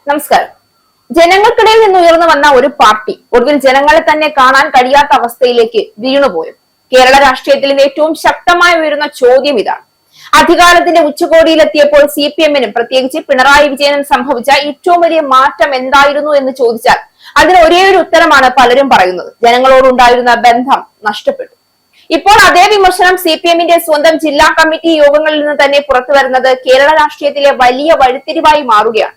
നമസ്കാരം. ജനങ്ങൾക്കിടയിൽ നിന്ന് ഉയർന്നു വന്ന ഒരു പാർട്ടി ഒടുവിൽ ജനങ്ങളെ തന്നെ കാണാൻ കഴിയാത്ത അവസ്ഥയിലേക്ക് വീണുപോയി. കേരള രാഷ്ട്രീയത്തിൽ ഏറ്റവും ശക്തമായി ഉയരുന്ന ചോദ്യം ഇതാണ്. അധികാരത്തിന്റെ ഉച്ചകോടിയിലെത്തിയപ്പോൾ CPM-നും പ്രത്യേകിച്ച് പിണറായി വിജയനും സംഭവിച്ച ഏറ്റവും വലിയ മാറ്റം എന്തായിരുന്നു എന്ന് ചോദിച്ചാൽ അതിന് ഒരേ ഒരു ഉത്തരമാണ് പലരും പറയുന്നത്: ജനങ്ങളോടുണ്ടായിരുന്ന ബന്ധം നഷ്ടപ്പെട്ടു. ഇപ്പോൾ അതേ വിമർശനം CPM-ന്റെ സ്വന്തം ജില്ലാ കമ്മിറ്റി യോഗങ്ങളിൽ നിന്ന് തന്നെ പുറത്തു വരുന്നത് കേരള രാഷ്ട്രീയത്തിലെ വലിയ വഴിത്തിരിവായി മാറുകയാണ്.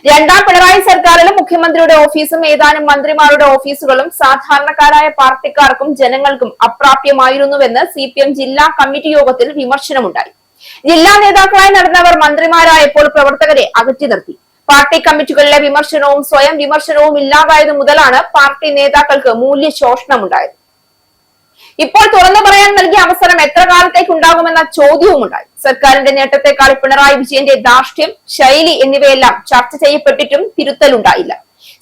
രണ്ടാം പിണറായി സർക്കാരിലും മുഖ്യമന്ത്രിയുടെ ഓഫീസും ഏതാനും മന്ത്രിമാരുടെ ഓഫീസുകളും സാധാരണക്കാരായ പാർട്ടിക്കാർക്കും ജനങ്ങൾക്കും അപ്രാപ്യമായിരുന്നുവെന്ന് CPM ജില്ലാ കമ്മിറ്റി യോഗത്തിൽ വിമർശനമുണ്ടായി. ജില്ലാ നേതാക്കളായി നടന്നവർ മന്ത്രിമാരായപ്പോൾ പ്രവർത്തകരെ അകറ്റി നിർത്തി. പാർട്ടി കമ്മിറ്റികളിലെ വിമർശനവും സ്വയം വിമർശനവും ഇല്ലാതായത് മുതലാണ് പാർട്ടി നേതാക്കൾക്ക് മൂല്യശോഷണം ഉണ്ടായത്. ഇപ്പോൾ തുറന്നു പറയാൻ നൽകിയ അവസരം എത്ര കാലത്തേക്ക് ഉണ്ടാകുമെന്ന ചോദ്യവും ഉണ്ടായി. സർക്കാരിന്റെ നേട്ടത്തെക്കാൾ പിണറായി വിജയന്റെ ധാർഷ്ട്യം, ശൈലി എന്നിവയെല്ലാം ചർച്ച ചെയ്യപ്പെട്ടിട്ടും തിരുത്തലുണ്ടായില്ല.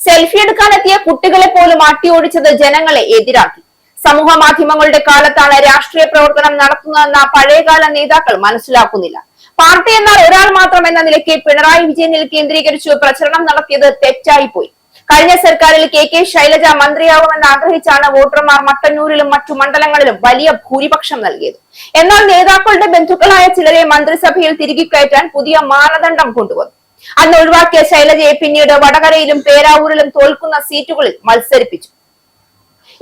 സെൽഫി എടുക്കാനെത്തിയ കുട്ടികളെ പോലും അട്ടിയോടിച്ചത് ജനങ്ങളെ എതിരാക്കി. സമൂഹ മാധ്യമങ്ങളുടെ കാലത്താണ് രാഷ്ട്രീയ പ്രവർത്തനം നടത്തുന്നതെന്ന പഴയകാല നേതാക്കൾ മനസ്സിലാക്കുന്നില്ല. പാർട്ടി എന്നാൽ ഒരാൾ മാത്രം എന്ന നിലയ്ക്ക് പിണറായി വിജയനിൽ കേന്ദ്രീകരിച്ചു പ്രചരണം നടത്തിയത് തെറ്റായിപ്പോയി. കഴിഞ്ഞ സർക്കാരിൽ KK ശൈലജ മന്ത്രിയാവുമെന്ന് ആഗ്രഹിച്ചാണ് വോട്ടർമാർ മട്ടന്നൂരിലും മറ്റു മണ്ഡലങ്ങളിലും വലിയ ഭൂരിപക്ഷം നൽകിയത്. എന്നാൽ നേതാക്കളുടെ ബന്ധുക്കളായ ചിലരെ മന്ത്രിസഭയിൽ തിരികെ കയറ്റാൻ പുതിയ മാനദണ്ഡം കൊണ്ടുവന്നു. അന്ന് ഒഴിവാക്കിയ ശൈലജയെ പിന്നീട് വടകരയിലും പേരാവൂരിലും തോൽക്കുന്ന സീറ്റുകളിൽ മത്സരിപ്പിച്ചു.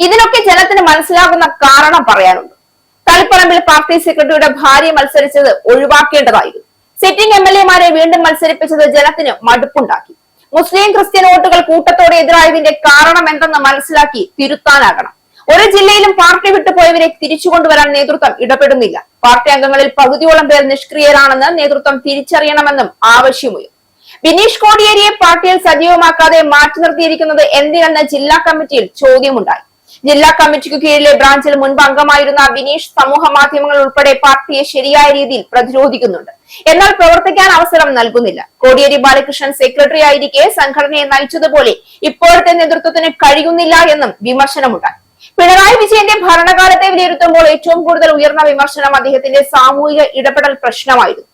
ഇതിനൊക്കെ ജനത്തിന് മനസ്സിലാകുന്ന കാരണം പറയാനുണ്ട്. തളിപ്പറമ്പിൽ പാർട്ടി സെക്രട്ടറിയുടെ ഭാര്യ മത്സരിച്ചത് ഒഴിവാക്കേണ്ടതായിരുന്നു. സിറ്റിംഗ് MLA-മാരെ വീണ്ടും മത്സരിപ്പിച്ചത് ജനത്തിന് മടുപ്പുണ്ടാക്കി. മുസ്ലിം ക്രിസ്ത്യൻ വോട്ടുകൾ കൂട്ടത്തോടെ എതിരായതിന്റെ കാരണം എന്തെന്ന് മനസ്സിലാക്കി തിരുത്താനാകണം. ഒരു ജില്ലയിലും പാർട്ടി വിട്ടുപോയവരെ തിരിച്ചുകൊണ്ടുവരാൻ നേതൃത്വം ഇടപെടുന്നില്ല. പാർട്ടി അംഗങ്ങളിൽ പകുതിയോളം പേർ നിഷ്ക്രിയരാണെന്ന് നേതൃത്വം തിരിച്ചറിയണമെന്നും ആവശ്യമുയർന്നു. ബിനീഷ് കോടിയേരിയെ പാർട്ടിയിൽ സജീവമാക്കാതെ മാറ്റി നിർത്തിയിരിക്കുന്നത് എന്തിനെന്ന് ജില്ലാ കമ്മിറ്റിയിൽ ചോദ്യമുണ്ടായി. ജില്ലാ കമ്മിറ്റിക്ക് കീഴിലെ ബ്രാഞ്ചിൽ മുൻപ് അംഗമായിരുന്ന ബിനീഷ് സമൂഹ മാധ്യമങ്ങൾ ഉൾപ്പെടെ പാർട്ടിയെ ശരിയായ രീതിയിൽ പ്രതിരോധിക്കുന്നുണ്ട്. എന്നാൽ പ്രവർത്തിക്കാൻ അവസരം നൽകുന്നില്ല. കോടിയേരി ബാലകൃഷ്ണൻ സെക്രട്ടറി ആയിരിക്കെ സംഘടനയെ നയിച്ചതുപോലെ ഇപ്പോഴത്തെ നേതൃത്വത്തിന് കഴിയുന്നില്ല എന്നും വിമർശനമുണ്ടായി. പിണറായി വിജയന്റെ ഭരണകാലത്തെ വിലയിരുത്തുമ്പോൾ ഏറ്റവും കൂടുതൽ ഉയർന്ന വിമർശനം അദ്ദേഹത്തിന്റെ സാമൂഹിക ഇടപെടൽ പ്രശ്നമായിരുന്നു.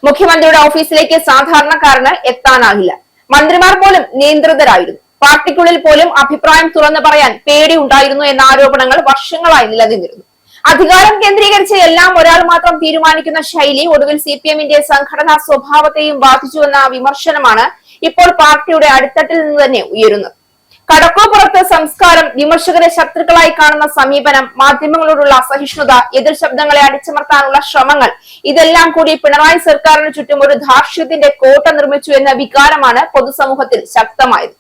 മുഖ്യമന്ത്രിയുടെ ഓഫീസിലേക്ക് സാധാരണക്കാരന് എത്താനാകില്ല. മന്ത്രിമാർ പോലും നിയന്ത്രിതരായിരുന്നു. പാർട്ടിക്കുള്ളിൽ പോലും അഭിപ്രായം തുറന്നു പറയാൻ പേടി ഉണ്ടായിരുന്നു എന്ന ആരോപണങ്ങൾ വർഷങ്ങളായി നിലനിന്നിരുന്നു. അധികാരം കേന്ദ്രീകരിച്ച് എല്ലാം ഒരാൾ മാത്രം തീരുമാനിക്കുന്ന ശൈലി ഒടുവിൽ CPM-ന്റെ സംഘടനാ സ്വഭാവത്തെയും ബാധിച്ചുവെന്ന വിമർശനമാണ് ഇപ്പോൾ പാർട്ടിയുടെ അടിത്തട്ടിൽ നിന്ന് തന്നെ ഉയരുന്നത്. കടക്കോപ്പുറത്ത് സംസ്കാരം, വിമർശകരെ ശത്രുക്കളായി കാണുന്ന സമീപനം, മാധ്യമങ്ങളോടുള്ള അസഹിഷ്ണുത, എതിർ ശബ്ദങ്ങളെ അടിച്ചമർത്താനുള്ള ശ്രമങ്ങൾ, ഇതെല്ലാം കൂടി പിണറായി സർക്കാരിന് ചുറ്റും ഒരു ധാർഷ്ട്യത്തിന്റെ കോട്ട നിർമ്മിച്ചു എന്ന വികാരമാണ് പൊതുസമൂഹത്തിൽ ശക്തമായത്.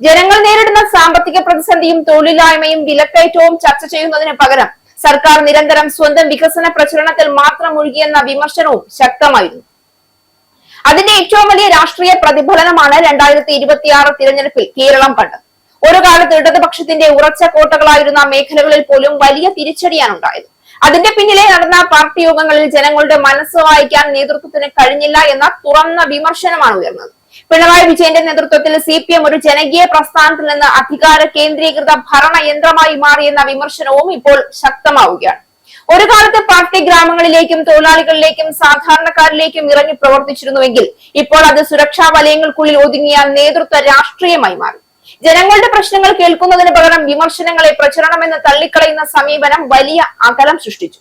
ജനങ്ങൾ നേരിടുന്ന സാമ്പത്തിക പ്രതിസന്ധിയും തൊഴിലില്ലായ്മയും വിലക്കയറ്റവും ചർച്ച ചെയ്യുന്നതിന് പകരം സർക്കാർ നിരന്തരം സ്വന്തം വികസന പ്രചരണത്തിൽ മാത്രം മുഴുകിയെന്ന വിമർശനവും ശക്തമായിരുന്നു. അതിന്റെ ഏറ്റവും വലിയ രാഷ്ട്രീയ പ്രതിഫലനമാണ് 2026 തിരഞ്ഞെടുപ്പിൽ കേരളം കണ്ടത്. ഒരു കാലത്ത് ഇടതുപക്ഷത്തിന്റെ ഉറച്ച കോട്ടകളായിരുന്ന മേഖലകളിൽ പോലും വലിയ തിരിച്ചടിയാണുണ്ടായത്. അതിന്റെ പിന്നിലെ നടന്ന പാർട്ടി യോഗങ്ങളിൽ ജനങ്ങളുടെ മനസ്സ് വായിക്കാൻ നേതൃത്വത്തിന് കഴിഞ്ഞില്ല എന്ന തുറന്ന വിമർശനമാണ് ഉയർന്നത്. പിണറായി വിജയന്റെ നേതൃത്വത്തിൽ CPM ഒരു ജനകീയ പ്രസ്ഥാനത്തിൽ നിന്ന് അധികാര കേന്ദ്രീകൃത ഭരണ യന്ത്രമായി മാറിയെന്ന വിമർശനവും ഇപ്പോൾ ശക്തമാവുകയാണ്. ഒരു കാലത്ത് പാർട്ടി ഗ്രാമങ്ങളിലേക്കും തൊഴിലാളികളിലേക്കും സാധാരണക്കാരിലേക്കും ഇറങ്ങി പ്രവർത്തിച്ചിരുന്നുവെങ്കിൽ ഇപ്പോൾ അത് സുരക്ഷാ വലയങ്ങൾക്കുള്ളിൽ ഒതുങ്ങിയ നേതൃത്വ രാഷ്ട്രീയമായി മാറി. ജനങ്ങളുടെ പ്രശ്നങ്ങൾ കേൾക്കുന്നതിന് പകരം വിമർശനങ്ങളെ പ്രചരണമെന്ന് തള്ളിക്കളയുന്ന സമീപനം വലിയ അകലം സൃഷ്ടിച്ചു.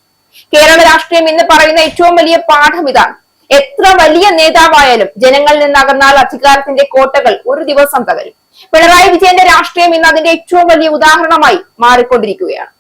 കേരള രാഷ്ട്രീയം ഇന്ന് പറയുന്ന ഏറ്റവും വലിയ പാഠം ഇതാണ്: എത്ര വലിയ നേതാവായാലും ജനങ്ങളിൽ നിന്നകന്നാൽ അധികാരത്തിന്റെ കോട്ടകൾ ഒരു ദിവസം തകരും. പിണറായി വിജയന്റെ രാഷ്ട്രീയം ഇന്ന് അതിന്റെ ഏറ്റവും വലിയ ഉദാഹരണമായി മാറിക്കൊണ്ടിരിക്കുകയാണ്.